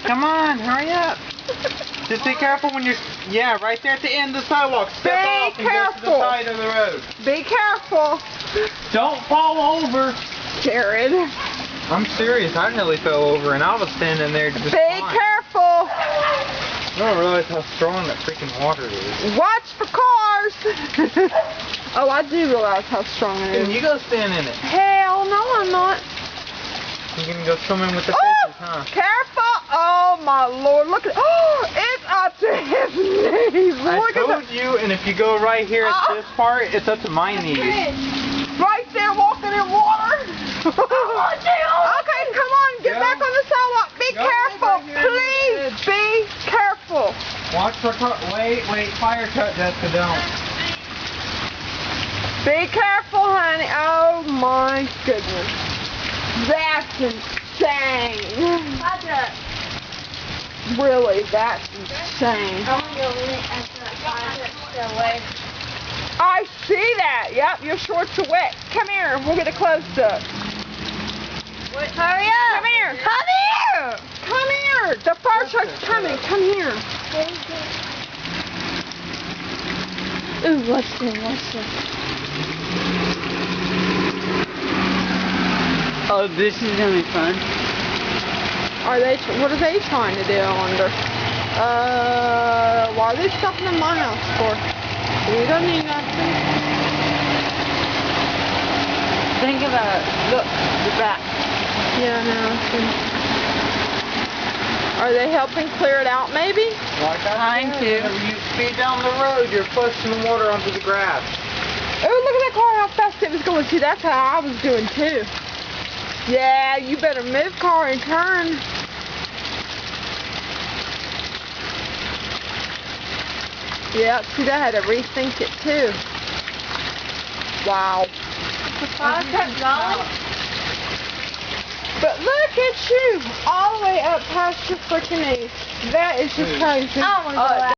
Come on, hurry up. Just be careful when you're, yeah, right there at the end of the sidewalk. Step off and go to the side of the road. Be careful. Don't fall over. Jared. I'm serious, I nearly fell over and I was standing there just Be fine. careful. I don't realize how strong that freaking water is. Watch for cars. Oh, I do realize how strong it is. Can you go stand in it? Hell no, I'm not. You're gonna go swimming with the Oh, fishes, huh? careful. Oh my Lord, look at, oh, it's up to his knees. Look I told you, and if you go right here at this part, it's up to my knees. Right there walking in water. Okay, come on, get back on the sidewalk. Be careful, please. Be careful. Watch for wait, fire cut, Jessica, don't. Be careful, honey. Oh my goodness. That's insane. Really, that's insane. I see that. Yep, your shorts are wet. Come here, we'll get a close up. Hurry up. Come here. Come here. Come here. The fire truck's coming. Come here. Ooh, watch this. Oh, this is gonna be fun. What are they trying to do under? Why are they stopping in my house for? We don't need nothing. Think about it. Look, the back. Yeah, no. Are they helping clear it out, maybe? Trying to. Whenever you speed down the road, you're flushing the water onto the grass. Oh, look at that car, how fast it was going. See, that's how I was doing, too. Yeah, you better move, car, and turn. Yeah, see, I had to rethink it, too. Wow. But look at you, all the way up past your freaking knees. That is just crazy. I want to go out.